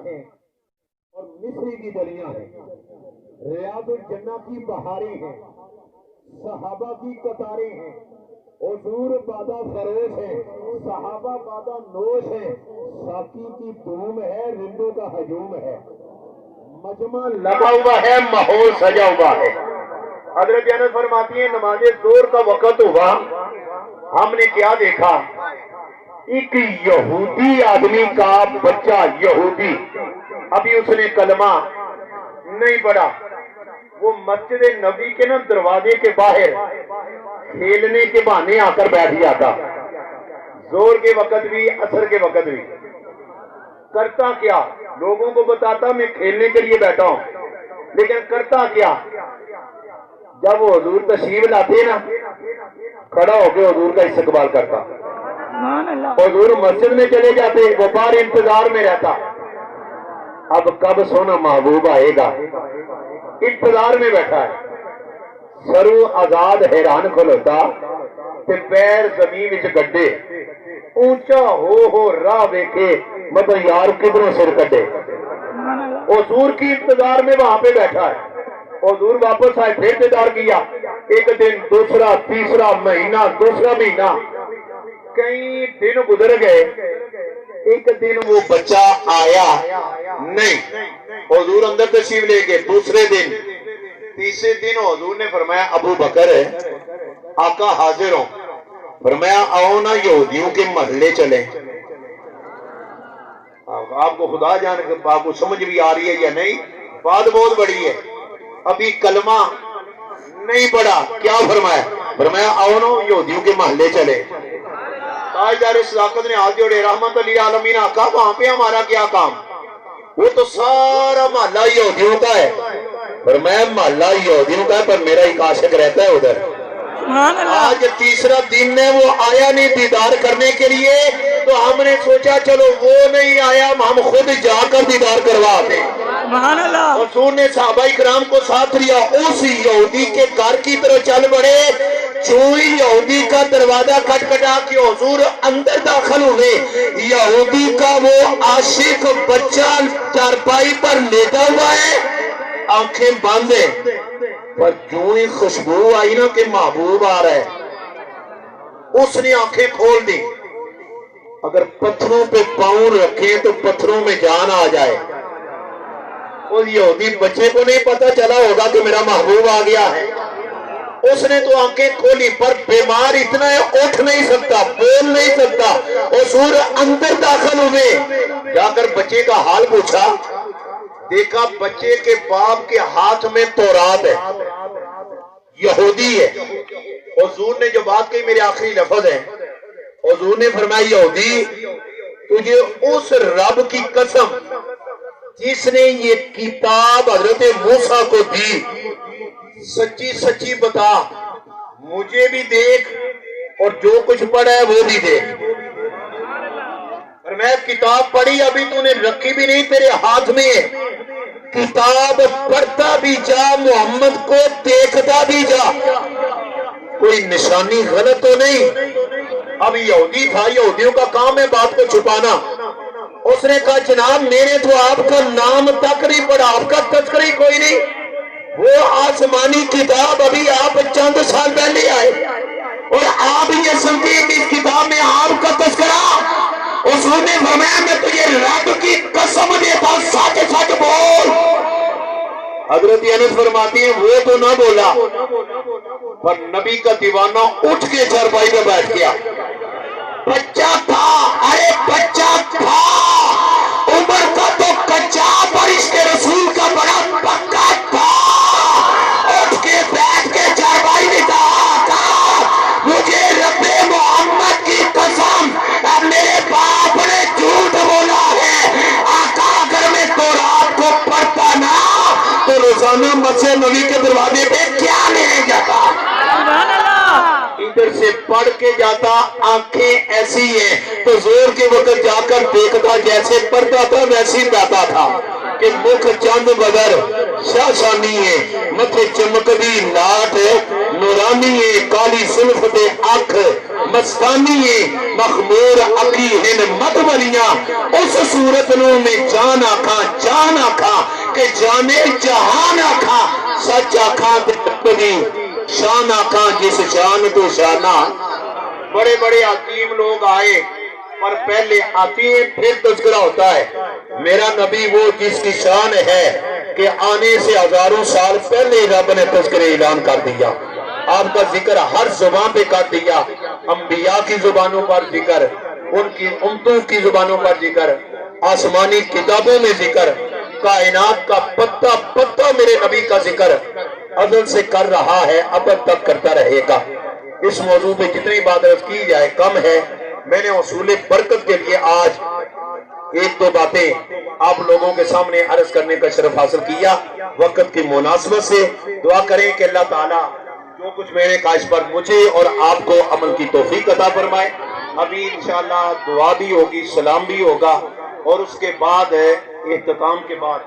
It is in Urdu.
اور مصری کی گلیاں ہیں، ریاض الجنہ کی بہاریں ہیں، صحابہ کی قطاریں ہیں، حضور بادہ فروش ہیں، صحابہ بادہ نوش ہیں، ساقی کی دھوم ہے، رندوں کا ہجوم ہے، مجمع لگا ہوا ہے، ماحول سجا ہوا ہے۔ حضرت انس فرماتی ہیں نماز ظہر کا وقت ہوا، ہم نے کیا دیکھا؟ ایک یہودی آدمی کا بچہ، یہودی، ابھی اس نے کلمہ نہیں پڑھا، وہ مسجد نبی کے نا دروازے کے باہر کھیلنے کے بہانے آ کر بیٹھ جاتا، زور کے وقت بھی عصر کے وقت بھی۔ کرتا کیا؟ لوگوں کو بتاتا میں کھیلنے کے لیے بیٹھا ہوں، لیکن کرتا کیا؟ جب وہ حضور تشریف لاتے نا، کھڑا ہو کے حضور کا استقبال کرتا، حضور مسجد میں چلے جاتے، وہ باہر انتظار میں رہتا، اب کب سونا محبوب آئے گا، انتظار میں بیٹھا ہے، سرو آزاد حیران کھلوتا تے پیر زمین وچ گڈے، اونچا ہو راہ ویکھے مطلب یار کدھروں سر کٹے، حضور کی انتظار میں وہاں پہ بیٹھا ہے۔ حضور واپس آئے، پھر انتظار کیا، ایک دن، دوسرا، تیسرا، مہینہ، دوسرا مہینہ، کئی دن گزر گئے، ایک دن وہ بچہ آیا نہیں، حضور اندر تشریف لے گئے، دوسرے دن، تیسرے دن حضور نے فرمایا ابو بکر ہے آقا حاضر ہوں، فرمایا آؤ نا یہودیوں کے محلے چلیں۔ آپ کو خدا جان کے آپ کو سمجھ بھی آ رہی ہے یا نہیں؟ بات بہت بڑی ہے، ابھی کلمہ نہیں پڑا، کیا فرمایا؟ فرمایا آؤ نا یہودیوں کے محلے چلے۔ تاجدار صداقت نے ہاتھ جوڑے، رحمت للعالمین آقا وہاں پہ ہمارا کیا کام؟ وہ تو سارا محلہ یہودیوں کا ہے۔ فرمایا محلہ یہودیوں کا ہے پر میرا ایک عاشق رہتا ہے ادھر۔ آج تیسرا دن ہے، وہ آیا نہیں دیدار کرنے کے لیے، تو ہم نے سوچا چلو وہ نہیں آیا ہم خود جا کر دیدار کروا دیں۔ حضور نے صحابہ کرام کو ساتھ لیا، اس یہودی کے گھر کی طرف چل پڑے، چوئی یہودی کا دروازہ کھٹکھٹا کے حضور اندر داخل ہوئے، یہودی کا وہ عاشق بچہ چارپائی پر لیٹا ہوا ہے، آنکھیں بند ہیں، پر جو ہی خوشبو آئی نا کہ محبوب آ رہا ہے، اس نے آنکھیں کھول دی۔ اگر پتھروں پہ پاؤں رکھیں تو پتھروں میں جان آ جائے، اور یہودی بچے کو نہیں پتا چلا ہوگا کہ میرا محبوب آ گیا ہے، اس نے تو آنکھیں کھولی، پر بیمار اتنا ہے اٹھ نہیں سکتا، بول نہیں سکتا، حضور اندر داخل ہوئے، جا کر بچے کا حال پوچھا، دیکھا بچے کے باپ کے ہاتھ میں تورات ہے، یہودی ہے۔ حضور نے جو بات کہی میرے آخری لفظ ہیں، حضور نے فرمایا یہودی تجھے اس رب کی قسم جس نے یہ کتاب حضرت موسیٰ کو دی، سچی سچی بتا، مجھے بھی دیکھ اور جو کچھ پڑھا ہے وہ بھی دیکھ۔ اور میں کتاب پڑھی ابھی تو نے رکھی بھی نہیں، تیرے ہاتھ میں ہے، کتاب پڑھتا بھی جا، محمد کو دیکھتا بھی جا، کوئی نشانی غلط تو نہیں۔ اب یہودی تھا، یہودیوں کا کام ہے بات کو چھپانا، اس نے کہا جناب میں نے تو آپ کا نام تک نہیں پڑھا، آپ کا تذکرہ کوئی نہیں، وہ آسمانی کتاب ابھی آپ چند سال پہلے آئے اور آپ یہ سمجھے کہ اس کتاب میں آپ کا تذکرہ، حضور نے فرمایا میں تجھے رب کی قسم دیتا سچ سچ بول۔ حضرت انس فرماتی ہیں وہ تو نہ بولا، پر نبی کا دیوانہ اٹھ کے چارپائی پہ بیٹھ گیا، بچہ تھا، ارے بچہ تھا، عمر کا تو کچا پر اس کے رسول کا بڑا پکا تھا، اٹھ کے بیٹھ کے چارپائی میں کہا مجھے رب محمد کی قسم میرے باپ نے جھوٹ بولا ہے، آقا اگر میں تورات کو پڑھتا نا تو روزانہ مسجد نبی کے دروازے پہ کیا لے جاتا، ادھر سے پڑھ کے جاتا، آنکھیں ایسی ہیں تو زور کے وقت جا کر دیکھتا، جیسے پڑھتا تھا ویسے ہی پاتا تھا۔ کہ مکھ چند بدر شاشانی ہے متھے چمکدی ناٹ نورانی ہے کالی سلفت اکھ مستانی ہے مخمور اکی ہن مت مریاں اس صورت نو میں جان آکھاں کہ جانے جہان آکھاں سچ آکھاں تے شان آکھاں جس شان تو شانہ بڑے بڑے حکیم لوگ آئے پر پہلے آتی ہیں پھر تذکرہ ہوتا ہے میرا نبی وہ جس کی شان ہے کہ آنے سے ہزاروں سال پہلے رب نے تذکرہ اعلان کر دیا آپ کا ذکر ہر زبان پہ کر دیا انبیاء کی زبانوں پر ذکر ان کی امتوں کی زبانوں پر ذکر آسمانی کتابوں میں ذکر کائنات کا پتہ پتہ میرے نبی کا ذکر ازل سے کر رہا ہے اب تک کرتا رہے گا اس موضوع پہ جتنی بات عرض کی جائے کم ہے میں نے اصول برکت کے لیے آج ایک دو باتیں آپ لوگوں کے سامنے عرض کرنے کا شرف حاصل کیا وقت کی مناسبت سے دعا کریں کہ اللہ تعالیٰ جو کچھ میں نے کہا اس پر مجھے اور آپ کو عمل کی توفیق عطا فرمائے ابھی انشاءاللہ دعا بھی ہوگی سلام بھی ہوگا اور اس کے بعد اختتام کے بعد